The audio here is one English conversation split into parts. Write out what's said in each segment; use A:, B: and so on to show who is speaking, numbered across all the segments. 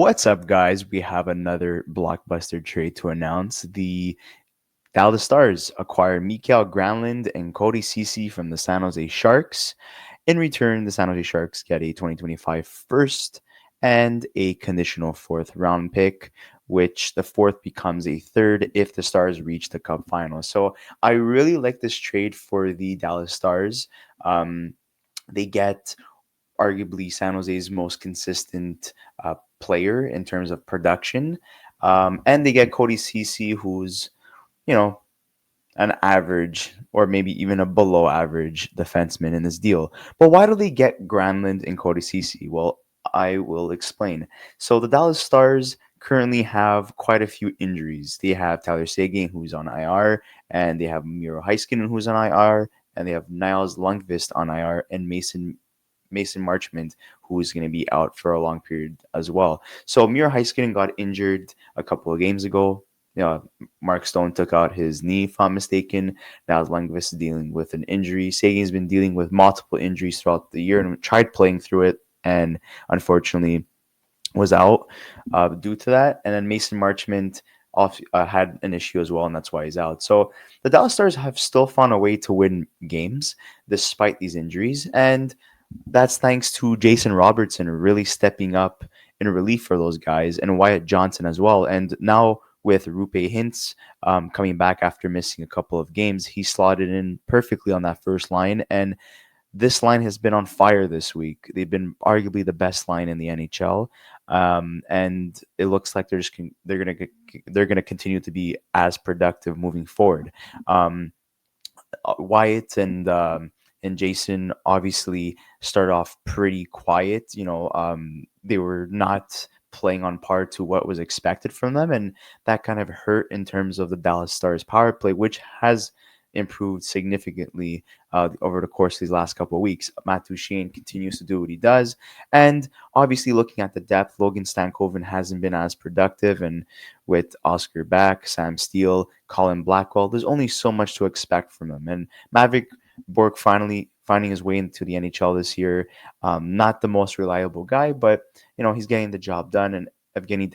A: What's up, guys? We have another blockbuster trade to announce. The Dallas Stars acquire Mikael Granlund and Cody Ceci from the San Jose Sharks. In return, the San Jose Sharks get a 2025 first and a conditional fourth round pick, which the fourth becomes a third if the Stars reach the Cup final. So I really like this trade for the Dallas Stars. Um, they get arguably San Jose's most consistent player in terms of production. And they get Cody Ceci, who's, you know, an average or maybe even a below average defenseman in this deal. But why do they get Granlund and Cody Ceci? Well, I will explain. So the Dallas Stars currently have quite a few injuries. They have Tyler Seguin, who's on IR, and they have Miro Heiskanen, who's on IR, and they have Niles Lundqvist on IR, and Mason Marchment, who is going to be out for a long period as well. So Miro Heiskanen got injured a couple of games ago. Mark Stone took out his knee, if I'm mistaken. Now Lundqvist is dealing with an injury. Sagan's been dealing with multiple injuries throughout the year and tried playing through it, and unfortunately was out due to that. And then Mason Marchment had an issue as well, and that's why he's out. So the Dallas Stars have still found a way to win games despite these injuries, and that's thanks to Jason Robertson really stepping up in relief for those guys, and Wyatt Johnson as well. And now with Rupe Hintz coming back after missing a couple of games, he slotted in perfectly on that first line. And this line has been on fire this week. They've been arguably the best line in the NHL, and it looks like they're gonna continue to be as productive moving forward. Um, Wyatt and Jason obviously started off pretty quiet. They were not playing on par to what was expected from them, and that kind of hurt in terms of the Dallas Stars power play, which has improved significantly over the course of these last couple of weeks. Matt Duchene continues to do what he does, and obviously looking at the depth, Logan Stankoven hasn't been as productive, and with Oscar back, Sam Steele, Colin Blackwell, there's only so much to expect from him. And Mavic Bork finally finding his way into the NHL this year. Not the most reliable guy, but he's getting the job done. And Evgeny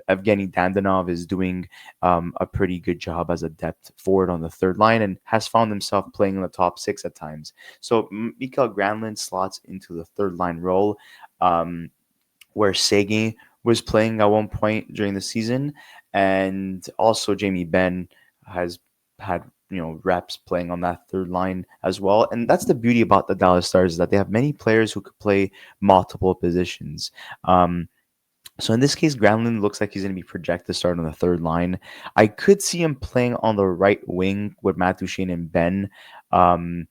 A: Dandanov is doing a pretty good job as a depth forward on the third line and has found himself playing in the top six at times. So Mikael Granlund slots into the third line role, where Seguin was playing at one point during the season, and also Jamie Benn has had reps playing on that third line as well. And that's the beauty about the Dallas Stars, is that they have many players who could play multiple positions. So in this case, Granlund looks like he's going to be projected to start on the third line. I could see him playing on the right wing with Matt Duchene and Ben um,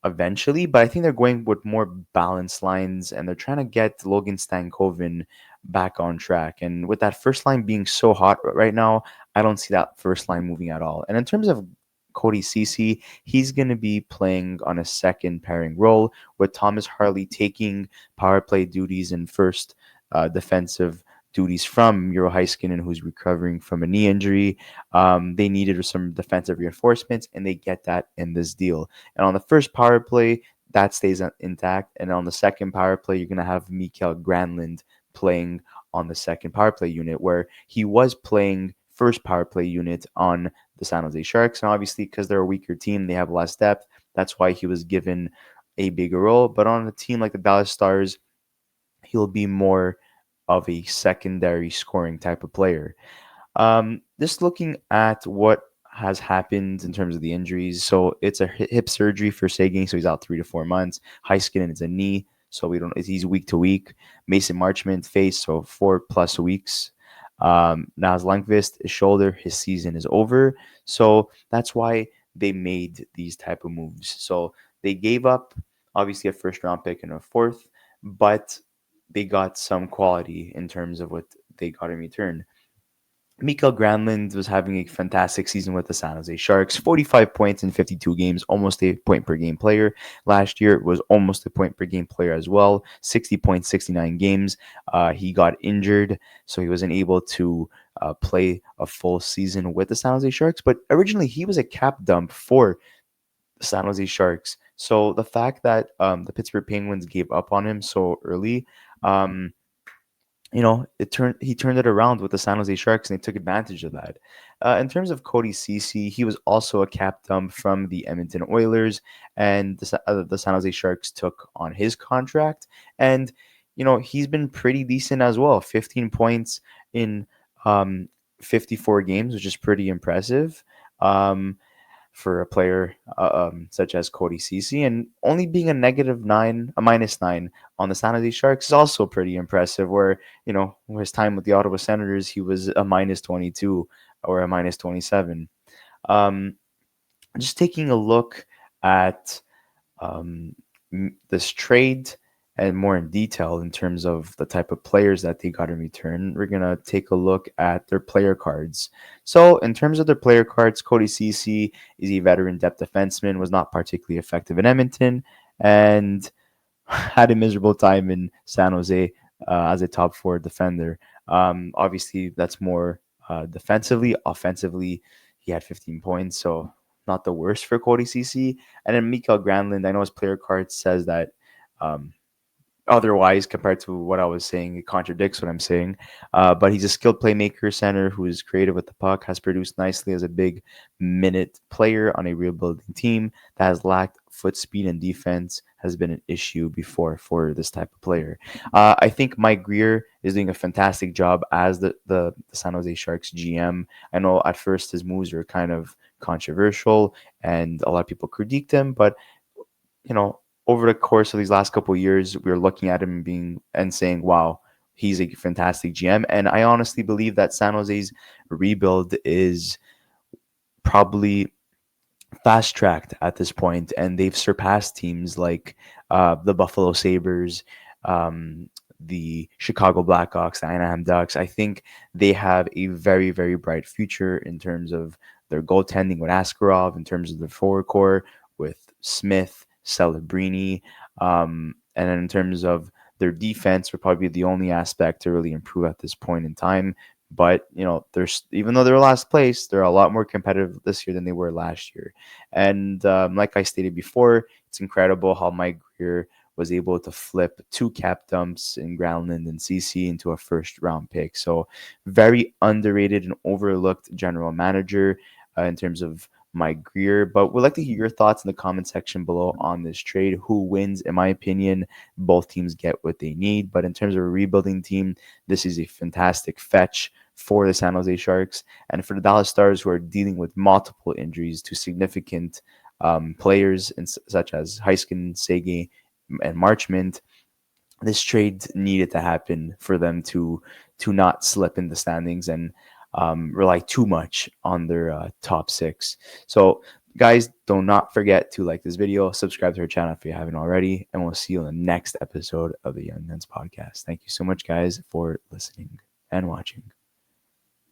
A: eventually, but I think they're going with more balanced lines, and they're trying to get Logan Stankoven back on track. And with that first line being so hot right now, I don't see that first line moving at all. And in terms of Cody Ceci, he's going to be playing on a second pairing role, with Thomas Harley taking power play duties and first defensive duties from Miro Heiskanen, who's recovering from a knee injury. They needed some defensive reinforcements, and they get that in this deal. And on the first power play, that stays intact. And on the second power play, you're going to have Mikael Granlund playing on the second power play unit, where he was playing first power play unit on the San Jose Sharks. And obviously, because they're a weaker team, they have less depth. That's why he was given a bigger role. But on a team like the Dallas Stars, he'll be more of a secondary scoring type of player. Just looking at what has happened in terms of the injuries. So it's a hip surgery for Seguin, so he's out 3 to 4 months. Heiskanen is a knee, so he's week to week. Mason Marchment face, so 4+ weeks. Now Lundqvist, his shoulder, his season is over. So that's why they made these type of moves. So they gave up obviously a first round pick and a fourth, but they got some quality in terms of what they got in return. Mikael Granlund was having a fantastic season with the San Jose Sharks. 45 points in 52 games, almost a point per game player. Last year, it was almost a point per game player as well. 60 points, 69 games. He got injured, so he wasn't able to play a full season with the San Jose Sharks. But originally, he was a cap dump for the San Jose Sharks. So the fact that the Pittsburgh Penguins gave up on him so early, um, he turned it around with the San Jose Sharks, and they took advantage of that. In terms of Cody Ceci, he was also a captain from the Edmonton Oilers, and the San Jose Sharks took on his contract, and he's been pretty decent as well. 15 points in um, 54 games, which is pretty impressive. Um, for a player such as Cody Ceci, and only being a -9 on the San Jose Sharks is also pretty impressive. Where his time with the Ottawa Senators, he was a -22 or a -27. Um, just taking a look at um, this trade and more in detail in terms of the type of players that they got in return, we're going to take a look at their player cards. So, in terms of their player cards, Cody Ceci is a veteran depth defenseman, was not particularly effective in Edmonton, and had a miserable time in San Jose as a top four defender. Obviously, that's more defensively. Offensively, he had 15 points, so not the worst for Cody Ceci. And then Mikael Granlund, I know his player card says that um, otherwise compared to what I was saying. It contradicts what I'm saying. But he's a skilled playmaker center who is creative with the puck, has produced nicely as a big minute player on a rebuilding team that has lacked foot speed and defense has been an issue before for this type of player. I think Mike Greer is doing a fantastic job as the San Jose Sharks GM. I know at first his moves were kind of controversial and a lot of people critiqued him, but you know, over the course of these last couple of years, we are looking at him and saying, "Wow, he's a fantastic GM." And I honestly believe that San Jose's rebuild is probably fast tracked at this point, and they've surpassed teams like the Buffalo Sabres, the Chicago Blackhawks, the Anaheim Ducks. I think they have a very, very bright future in terms of their goaltending with Askarov, in terms of their forward core with Smith, Celebrini, and then in terms of their defense, would probably be the only aspect to really improve at this point in time. But there's even though they're last place, they're a lot more competitive this year than they were last year. And like I stated before, it's incredible how Mike Greer was able to flip two cap dumps in Groundland and CC into a first round pick. So very underrated and overlooked general manager in terms of Mike Greer. But we'd like to hear your thoughts in the comment section below on this trade. Who wins? In my opinion, both teams get what they need. But in terms of a rebuilding team, this is a fantastic fetch for the San Jose Sharks and for the Dallas Stars, who are dealing with multiple injuries to significant players such as Heiskin, Sege, and Marchment. This trade needed to happen for them to not slip in the standings and rely too much on their top six. So, guys, do not forget to like this video, subscribe to our channel if you haven't already, and we'll see you in the next episode of the Young Guns podcast. Thank you so much, guys, for listening and watching.